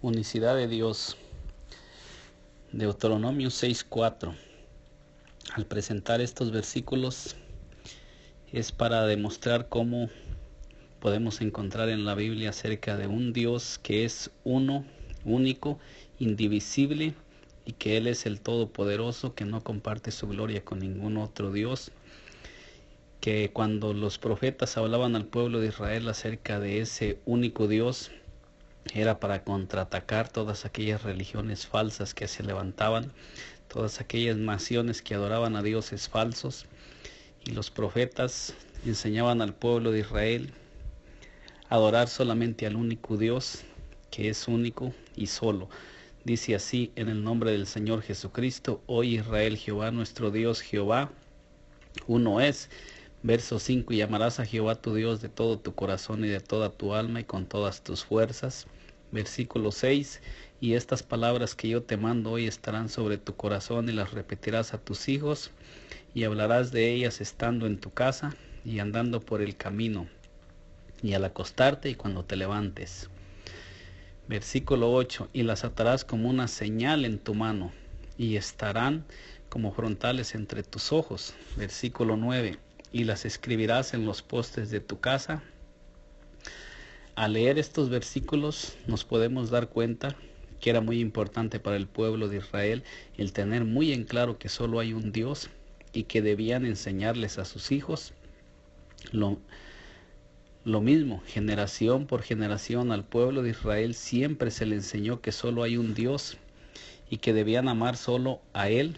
Unicidad de Dios. Deuteronomio 6:4. Al presentar estos versículos es para demostrar cómo podemos encontrar en la Biblia acerca de un Dios que es uno, único, indivisible, y que Él es el Todopoderoso, que no comparte su gloria con ningún otro Dios, que cuando los profetas hablaban al pueblo de Israel acerca de ese único Dios, era para contraatacar todas aquellas religiones falsas que se levantaban, todas aquellas naciones que adoraban a dioses falsos, y los profetas enseñaban al pueblo de Israel a adorar solamente al único Dios, que es único y solo. Dice así: en el nombre del Señor Jesucristo, oye Israel, Jehová nuestro Dios, Jehová uno es. Verso 5: y amarás a Jehová tu Dios de todo tu corazón y de toda tu alma y con todas tus fuerzas. Versículo 6: y estas palabras que yo te mando hoy estarán sobre tu corazón y las repetirás a tus hijos y hablarás de ellas estando en tu casa y andando por el camino y al acostarte y cuando te levantes. Versículo 8: y las atarás como una señal en tu mano y estarán como frontales entre tus ojos. Versículo 9: y las escribirás en los postes de tu casa. Al leer estos versículos nos podemos dar cuenta que era muy importante para el pueblo de Israel el tener muy en claro que solo hay un Dios y que debían enseñarles a sus hijos lo mismo. Generación por generación al pueblo de Israel siempre se le enseñó que solo hay un Dios y que debían amar solo a Él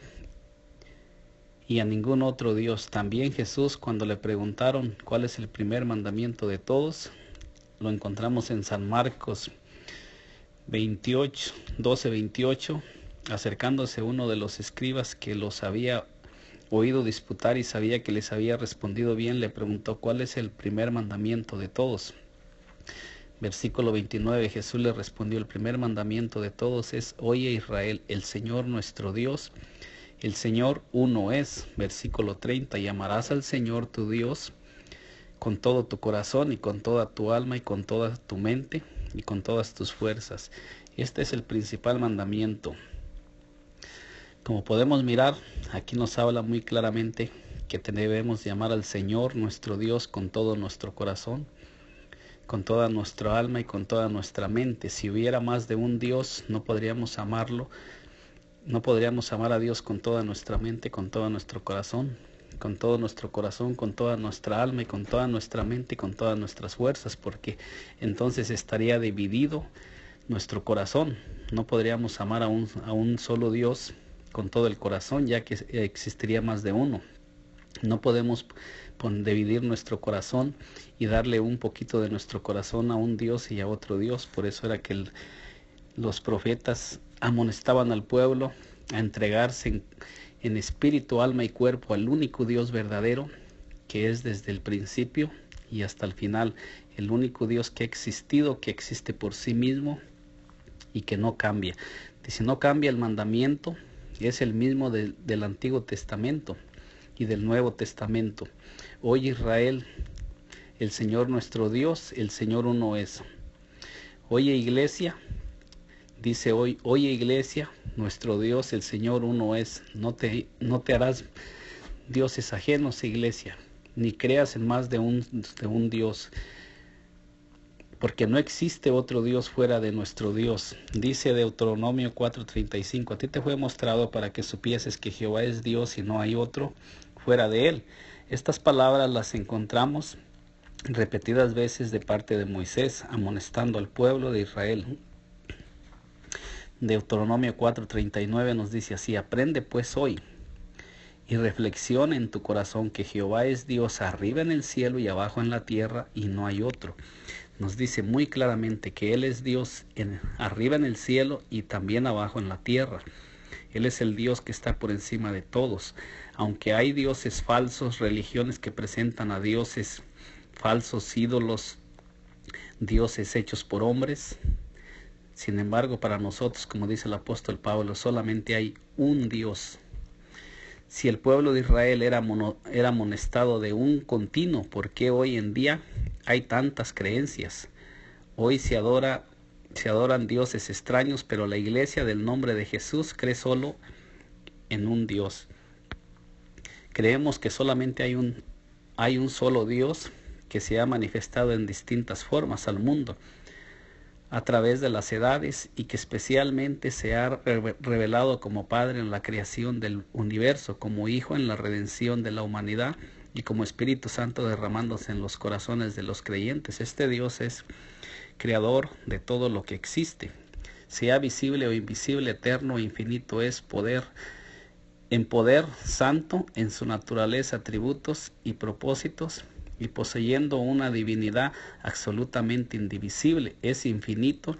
y a ningún otro Dios. También Jesús, cuando le preguntaron cuál es el primer mandamiento de todos, lo encontramos en San Marcos 12:28, acercándose uno de los escribas que los había oído disputar y sabía que les había respondido bien, le preguntó cuál es el primer mandamiento de todos. Versículo 29, Jesús le respondió: el primer mandamiento de todos es: oye Israel, el Señor nuestro Dios, el Señor uno es. Versículo 30, y amarás al Señor tu Dios con todo tu corazón y con toda tu alma y con toda tu mente y con todas tus fuerzas. Este es el principal mandamiento. Como podemos mirar, aquí nos habla muy claramente que debemos de amar al Señor nuestro Dios con todo nuestro corazón, con toda nuestra alma y con toda nuestra mente. Si hubiera más de un Dios, no podríamos amarlo. No podríamos amar a Dios con toda nuestra mente, con todo nuestro corazón, con todo nuestro corazón, con toda nuestra alma y con toda nuestra mente y con todas nuestras fuerzas, porque entonces estaría dividido nuestro corazón. No podríamos amar a un solo Dios con todo el corazón, ya que existiría más de uno. No podemos dividir nuestro corazón y darle un poquito de nuestro corazón a un Dios y a otro Dios. Por eso era que los profetas amonestaban al pueblo a entregarse en espíritu, alma y cuerpo al único Dios verdadero, que es desde el principio y hasta el final, el único Dios que ha existido, que existe por sí mismo y que no cambia. Dice, no cambia el mandamiento, es el mismo del Antiguo Testamento y del Nuevo Testamento. Oye Israel, el Señor nuestro Dios, el Señor uno es. Oye iglesia, dice hoy: oye iglesia, nuestro Dios, el Señor uno es. No te harás dioses ajenos, iglesia, ni creas en más de un Dios, porque no existe otro Dios fuera de nuestro Dios. Dice Deuteronomio 4:35, a ti te fue mostrado para que supieses que Jehová es Dios y no hay otro fuera de Él. Estas palabras las encontramos repetidas veces de parte de Moisés, amonestando al pueblo de Israel. Deuteronomio 4:39 nos dice así: aprende pues hoy y reflexiona en tu corazón que Jehová es Dios arriba en el cielo y abajo en la tierra, y no hay otro. Nos dice muy claramente que Él es Dios arriba en el cielo y también abajo en la tierra. Él es el Dios que está por encima de todos. Aunque hay dioses falsos, religiones que presentan a dioses falsos, ídolos, dioses hechos por hombres, sin embargo, para nosotros, como dice el apóstol Pablo, solamente hay un Dios. Si el pueblo de Israel era amonestado de un continuo, ¿por qué hoy en día hay tantas creencias? Hoy se adora se adoran dioses extraños, pero la iglesia del nombre de Jesús cree solo en un Dios. Creemos que solamente hay un solo Dios que se ha manifestado en distintas formas al mundo a través de las edades y que especialmente se ha revelado como Padre en la creación del universo, como Hijo en la redención de la humanidad y como Espíritu Santo derramándose en los corazones de los creyentes. Este Dios es creador de todo lo que existe, sea visible o invisible, eterno o infinito, es poder, en poder santo, en su naturaleza, atributos y propósitos, y poseyendo una divinidad absolutamente indivisible, es infinito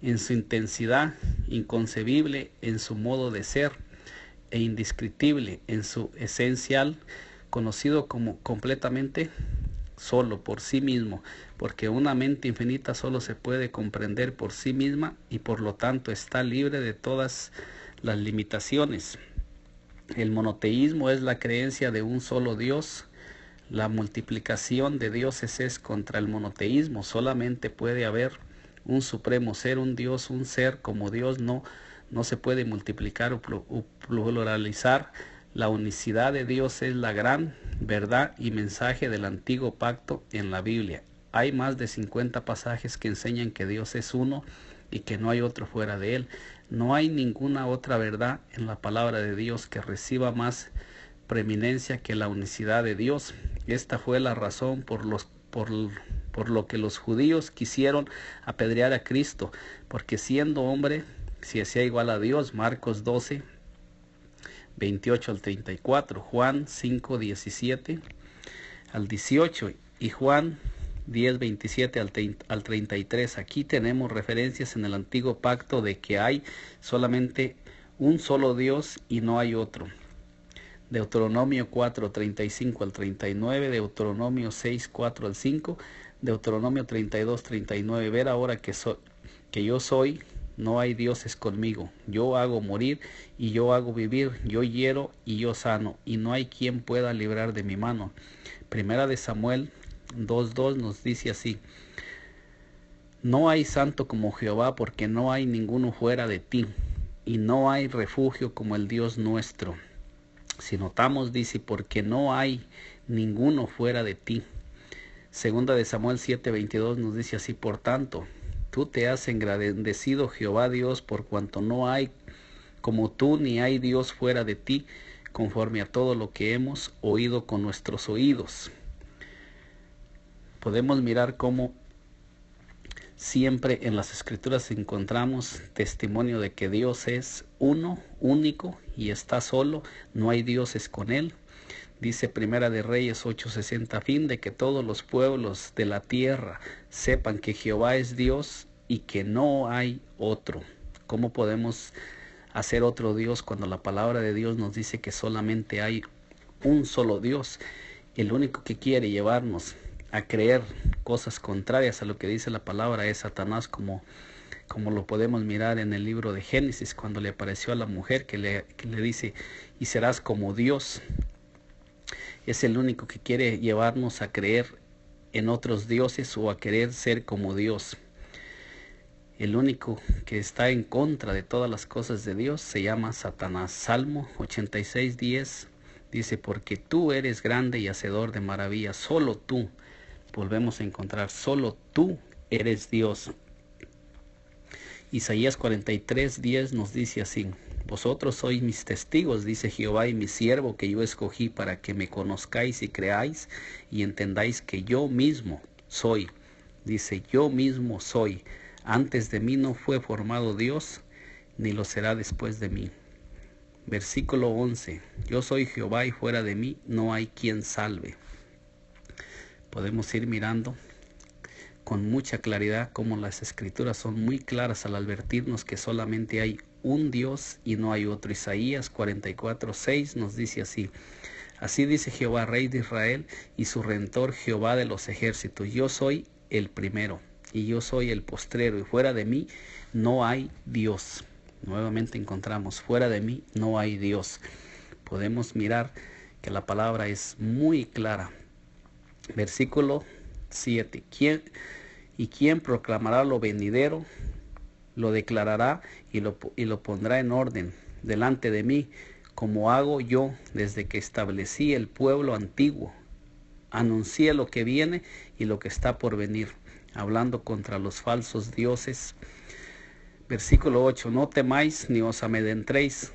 en su intensidad, inconcebible en su modo de ser e indescriptible en su esencial, conocido como completamente solo por sí mismo, porque una mente infinita solo se puede comprender por sí misma y por lo tanto está libre de todas las limitaciones. El monoteísmo es la creencia de un solo Dios. La multiplicación de dioses es contra el monoteísmo. Solamente puede haber un supremo ser, un Dios, un ser como Dios. No se puede multiplicar o pluralizar. La unicidad de Dios es la gran verdad y mensaje del antiguo pacto en la Biblia. Hay más de 50 pasajes que enseñan que Dios es uno y que no hay otro fuera de él. No hay ninguna otra verdad en la palabra de Dios que reciba más preeminencia que la unicidad de Dios. Esta fue la razón por lo que los judíos quisieron apedrear a Cristo, porque siendo hombre se hacía igual a Dios. Marcos 12, 28 al 34, Juan 5, 17 al 18 y Juan 10, 27 al 33. Aquí tenemos referencias en el antiguo pacto de que hay solamente un solo Dios y no hay otro. Deuteronomio 4, 35 al 39, Deuteronomio 6, 4 al 5, Deuteronomio 32, 39. Ver ahora que yo soy, no hay dioses conmigo. Yo hago morir y yo hago vivir, yo hiero y yo sano, y no hay quien pueda librar de mi mano. Primera de Samuel 2:2 nos dice así: no hay santo como Jehová, porque no hay ninguno fuera de ti, y no hay refugio como el Dios nuestro. Si notamos, dice, porque no hay ninguno fuera de ti. Segunda de Samuel 7:22 nos dice así: por tanto, tú te has engrandecido, Jehová Dios, por cuanto no hay como tú, ni hay Dios fuera de ti, conforme a todo lo que hemos oído con nuestros oídos. Podemos mirar cómo siempre en las Escrituras encontramos testimonio de que Dios es uno, único, y está solo, no hay dioses con él. Dice Primera de Reyes 8:60, a fin de que todos los pueblos de la tierra sepan que Jehová es Dios y que no hay otro. ¿Cómo podemos hacer otro Dios cuando la palabra de Dios nos dice que solamente hay un solo Dios? El único que quiere llevarnos a creer cosas contrarias a lo que dice la palabra es Satanás, como lo podemos mirar en el libro de Génesis, cuando le apareció a la mujer que le dice: y serás como Dios. Es el único que quiere llevarnos a creer en otros dioses o a querer ser como Dios. El único que está en contra de todas las cosas de Dios se llama Satanás. Salmo 86:10 dice: porque tú eres grande y hacedor de maravillas, solo tú. Volvemos a encontrar, solo tú eres Dios. Isaías 43:10 nos dice así: vosotros sois mis testigos, dice Jehová, y mi siervo que yo escogí, para que me conozcáis y creáis y entendáis que yo mismo soy. Dice: yo mismo soy. Antes de mí no fue formado Dios, ni lo será después de mí. Versículo 11. Yo soy Jehová y fuera de mí no hay quien salve. Podemos ir mirando con mucha claridad cómo las Escrituras son muy claras al advertirnos que solamente hay un Dios y no hay otro. Isaías 44:6 nos dice así: así dice Jehová, Rey de Israel y su Redentor, Jehová de los ejércitos: yo soy el primero y yo soy el postrero, y fuera de mí no hay Dios. Nuevamente encontramos: fuera de mí no hay Dios. Podemos mirar que la palabra es muy clara. Versículo 7. ¿Y quién proclamará lo venidero? Lo declarará y lo pondrá en orden delante de mí, como hago yo desde que establecí el pueblo antiguo. Anuncié lo que viene y lo que está por venir, hablando contra los falsos dioses. Versículo 8, no temáis ni os amedrentéis.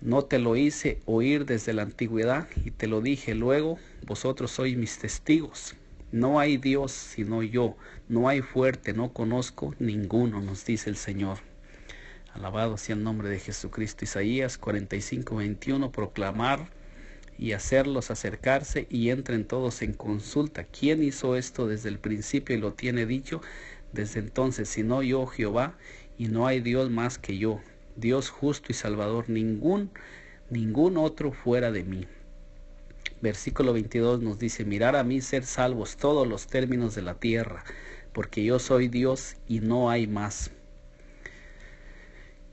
No te lo hice oír desde la antigüedad y te lo dije luego, vosotros sois mis testigos. No hay Dios sino yo, no hay fuerte, no conozco ninguno, nos dice el Señor. Alabado sea el nombre de Jesucristo. Isaías 45:21, proclamar y hacerlos acercarse y entren todos en consulta. ¿Quién hizo esto desde el principio y lo tiene dicho desde entonces? Sino yo, Jehová, y no hay Dios más que yo, Dios justo y salvador, ningún otro fuera de mí. Versículo 22 nos dice, mirar a mí, ser salvos todos los términos de la tierra, porque yo soy Dios y no hay más.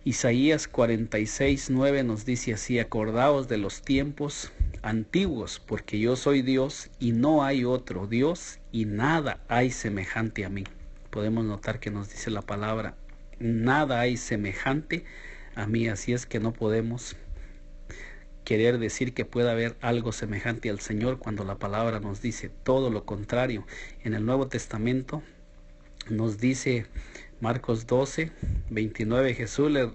Isaías 46:9 nos dice así, acordaos de los tiempos antiguos, porque yo soy Dios y no hay otro Dios y nada hay semejante a mí. Podemos notar que nos dice la palabra, nada hay semejante a mí, así es que no podemos querer decir que pueda haber algo semejante al Señor cuando la palabra nos dice todo lo contrario. En el Nuevo Testamento nos dice Marcos 12:29, Jesús le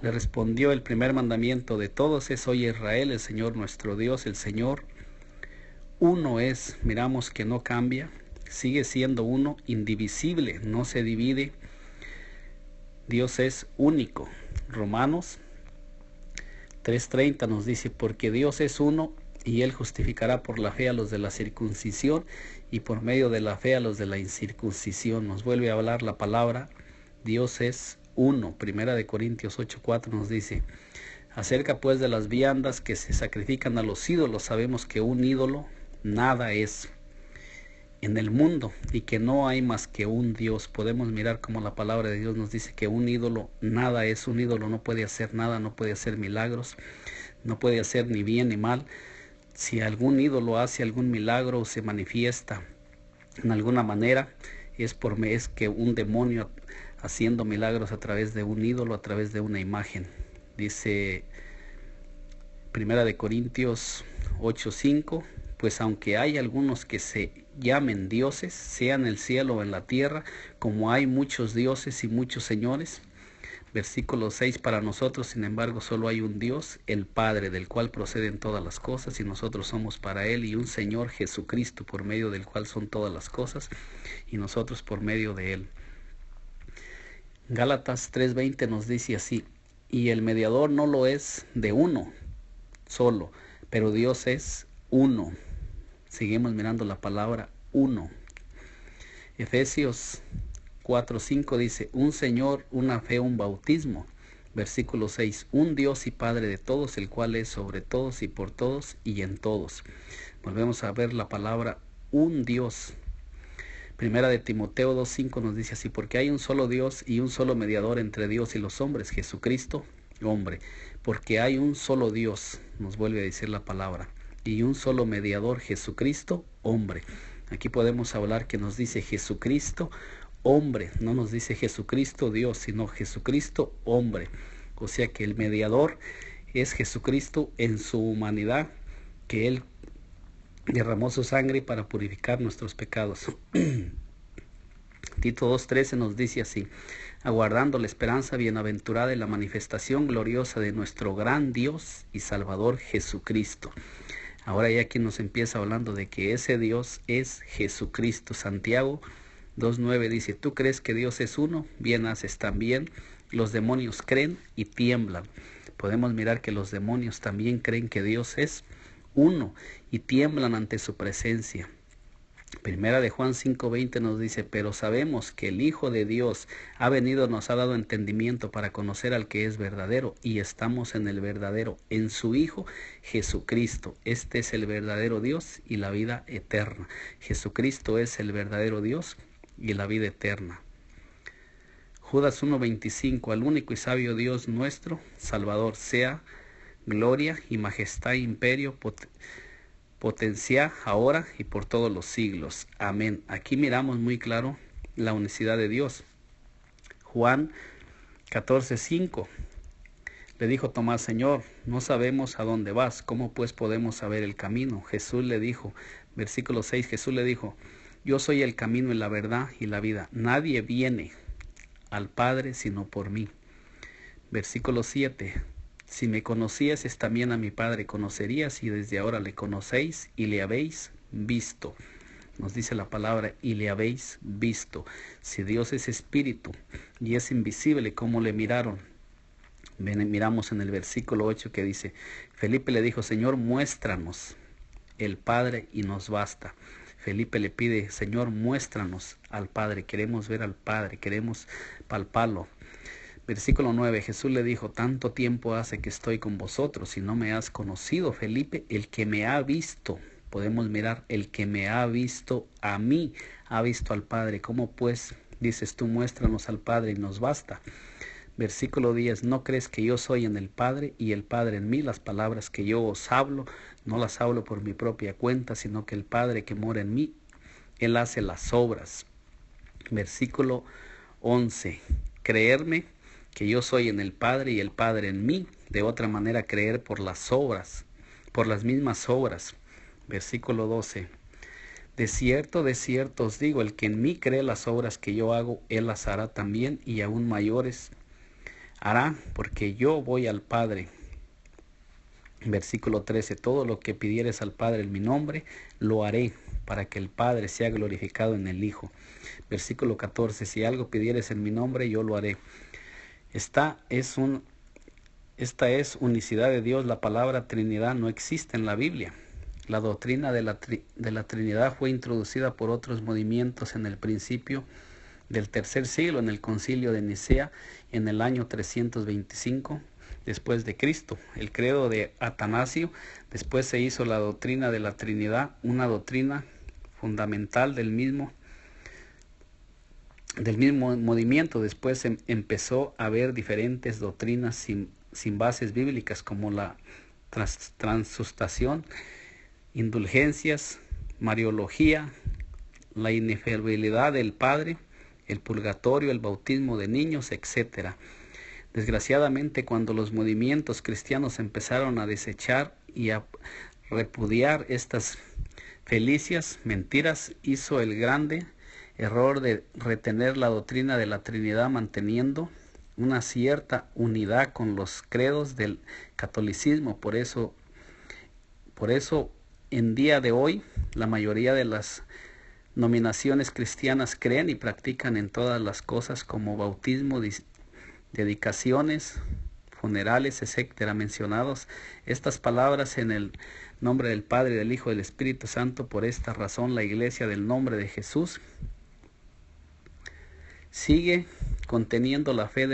respondió, el primer mandamiento de todos es, oye Israel, el Señor nuestro Dios, el Señor uno es. Miramos que no cambia, sigue siendo uno, indivisible, no se divide. Dios es único. Romanos 3:30 nos dice, porque Dios es uno y Él justificará por la fe a los de la circuncisión y por medio de la fe a los de la incircuncisión. Nos vuelve a hablar la palabra, Dios es uno. Primera de Corintios 8:4 nos dice, acerca pues de las viandas que se sacrifican a los ídolos, sabemos que un ídolo nada es en el mundo y que no hay más que un Dios. Podemos mirar como la palabra de Dios nos dice que un ídolo nada es. Un ídolo no puede hacer nada, no puede hacer milagros, no puede hacer ni bien ni mal. Si algún ídolo hace algún milagro o se manifiesta en alguna manera, es que un demonio haciendo milagros a través de un ídolo, a través de una imagen. Dice Primera de Corintios 8:5, pues aunque hay algunos que se llamen dioses, sea en el cielo o en la tierra, como hay muchos dioses y muchos señores. Versículo 6, para nosotros, sin embargo, solo hay un Dios, el Padre, del cual proceden todas las cosas, y nosotros somos para Él, y un Señor Jesucristo, por medio del cual son todas las cosas, y nosotros por medio de Él. Gálatas 3:20 nos dice así, y el mediador no lo es de uno solo, pero Dios es uno. Seguimos mirando la palabra uno. Efesios 4:5 dice, un Señor, una fe, un bautismo. Versículo 6, un Dios y Padre de todos, el cual es sobre todos y por todos y en todos. Volvemos a ver la palabra un Dios. Primera de Timoteo 2:5 nos dice así, porque hay un solo Dios y un solo mediador entre Dios y los hombres, Jesucristo, hombre. Porque hay un solo Dios, nos vuelve a decir la palabra, y un solo mediador, Jesucristo, hombre. Aquí podemos hablar que nos dice Jesucristo, hombre, no nos dice Jesucristo Dios, sino Jesucristo, hombre. O sea que el mediador es Jesucristo en su humanidad, que Él derramó su sangre para purificar nuestros pecados. Tito 2:13 nos dice así, aguardando la esperanza bienaventurada y la manifestación gloriosa de nuestro gran Dios y Salvador Jesucristo. Ahora ya aquí nos empieza hablando de que ese Dios es Jesucristo. Santiago 2:9 dice, ¿tú crees que Dios es uno? Bien haces también. Los demonios creen y tiemblan. Podemos mirar que los demonios también creen que Dios es uno y tiemblan ante su presencia. Primera de Juan 5:20 nos dice, pero sabemos que el Hijo de Dios ha venido, nos ha dado entendimiento para conocer al que es verdadero, y estamos en el verdadero, en su Hijo Jesucristo. Este es el verdadero Dios y la vida eterna. Jesucristo es el verdadero Dios y la vida eterna. Judas 1:25, al único y sabio Dios nuestro, Salvador, sea gloria y majestad, imperio, potencia, ahora y por todos los siglos. Amén. Aquí miramos muy claro la unicidad de Dios. Juan 14:5. Le dijo Tomás: Señor, no sabemos a dónde vas, ¿cómo pues podemos saber el camino? Jesús le dijo, versículo 6, Jesús le dijo: yo soy el camino y la verdad y la vida. Nadie viene al Padre sino por mí. Versículo 7. Si me conocieses, también a mi Padre conocerías, y desde ahora le conocéis y le habéis visto. Nos dice la palabra, y le habéis visto. Si Dios es espíritu y es invisible, ¿cómo le miraron? Miramos en el versículo 8 que dice: Felipe le dijo: Señor, muéstranos el Padre y nos basta. Felipe le pide: Señor, muéstranos al Padre, queremos ver al Padre, queremos palparlo. Versículo 9, Jesús le dijo: tanto tiempo hace que estoy con vosotros y no me has conocido, Felipe. El que me ha visto, podemos mirar, el que me ha visto a mí, ha visto al Padre. ¿Cómo pues dices tú, muéstranos al Padre y nos basta? Versículo 10, ¿no crees que yo soy en el Padre y el Padre en mí? Las palabras que yo os hablo, no las hablo por mi propia cuenta, sino que el Padre que mora en mí, Él hace las obras. Versículo 11, creerme que yo soy en el Padre y el Padre en mí, de otra manera creer por las obras, por las mismas obras. Versículo 12, de cierto os digo, el que en mí cree las obras que yo hago, él las hará también, y aún mayores hará, porque yo voy al Padre. Versículo 13, todo lo que pidieres al Padre en mi nombre, lo haré, para que el Padre sea glorificado en el Hijo. Versículo 14, si algo pidieres en mi nombre, yo lo haré. Esta es unicidad de Dios. La palabra Trinidad no existe en la Biblia. La doctrina de la Trinidad fue introducida por otros movimientos en el principio del tercer siglo, en el concilio de Nicea, en el año 325 después de Cristo. El credo de Atanasio. Después se hizo la doctrina de la Trinidad, una doctrina fundamental del mismo movimiento. Después empezó a haber diferentes doctrinas sin bases bíblicas, como la transustación, indulgencias, mariología, la inefabilidad del Padre, el purgatorio, el bautismo de niños, etc. Desgraciadamente, cuando los movimientos cristianos empezaron a desechar y a repudiar estas felicias mentiras, hizo el grande error de retener la doctrina de la Trinidad, manteniendo una cierta unidad con los credos del catolicismo. Por eso en día de hoy la mayoría de las denominaciones cristianas creen y practican en todas las cosas, como bautismo, dedicaciones, funerales, etcétera, mencionados estas palabras en el nombre del Padre, del Hijo y del Espíritu Santo. Por esta razón la Iglesia del nombre de Jesús sigue conteniendo la fe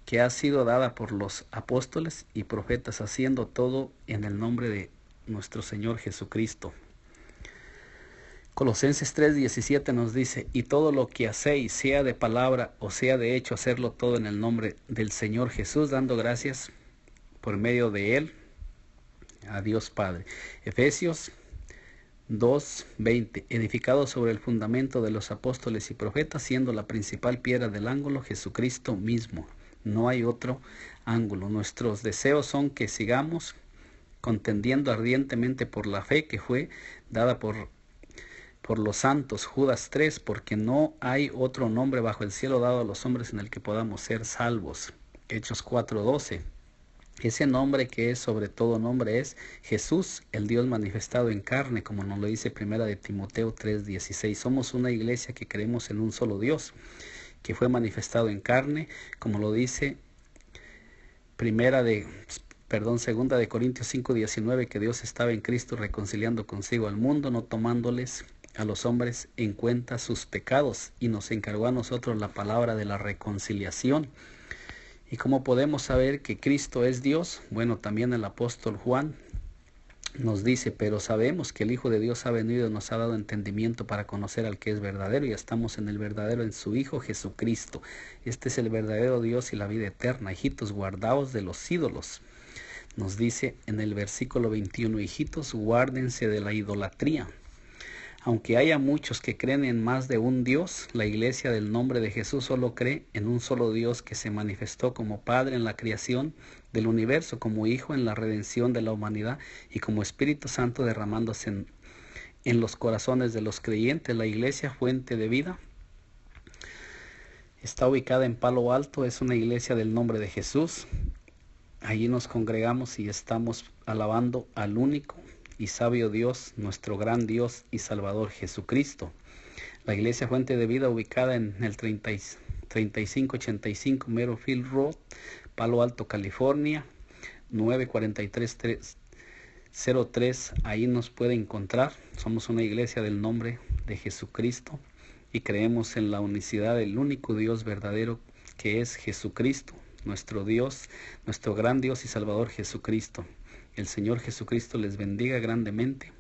que ha sido dada por los apóstoles y profetas, haciendo todo en el nombre de nuestro Señor Jesucristo. Colosenses 3:17 nos dice: y todo lo que hacéis, sea de palabra o sea de hecho, hacerlo todo en el nombre del Señor Jesús, dando gracias por medio de Él a Dios Padre. Efesios 2:20, edificado sobre el fundamento de los apóstoles y profetas, siendo la principal piedra del ángulo Jesucristo mismo. No hay otro ángulo. Nuestros deseos son que sigamos contendiendo ardientemente por la fe que fue dada por los santos. Judas 3, porque no hay otro nombre bajo el cielo dado a los hombres en el que podamos ser salvos. Hechos 4:12, ese nombre que es sobre todo nombre es Jesús, el Dios manifestado en carne, como nos lo dice primera de Timoteo 3:16. Somos una iglesia que creemos en un solo Dios, que fue manifestado en carne, como lo dice segunda de Corintios 5:19, que Dios estaba en Cristo reconciliando consigo al mundo, no tomándoles a los hombres en cuenta sus pecados, y nos encargó a nosotros la palabra de la reconciliación. ¿Y cómo podemos saber que Cristo es Dios? Bueno, también el apóstol Juan nos dice: pero sabemos que el Hijo de Dios ha venido y nos ha dado entendimiento para conocer al que es verdadero, y estamos en el verdadero, en su Hijo Jesucristo. Este es el verdadero Dios y la vida eterna. Hijitos, guardaos de los ídolos. Nos dice en el versículo 21, hijitos, guárdense de la idolatría. Aunque haya muchos que creen en más de un Dios, la Iglesia del Nombre de Jesús solo cree en un solo Dios que se manifestó como Padre en la creación del universo, como Hijo en la redención de la humanidad y como Espíritu Santo derramándose en los corazones de los creyentes. La Iglesia Fuente de Vida está ubicada en Palo Alto, es una iglesia del Nombre de Jesús. Allí nos congregamos y estamos alabando al único y sabio Dios, nuestro gran Dios y Salvador Jesucristo. La Iglesia Fuente de Vida, ubicada en el 3585 Meadowfield Road, Palo Alto, California, 94303. Ahí nos puede encontrar. Somos una iglesia del Nombre de Jesucristo y creemos en la unicidad del único Dios verdadero, que es Jesucristo, nuestro Dios, nuestro gran Dios y Salvador Jesucristo. El Señor Jesucristo les bendiga grandemente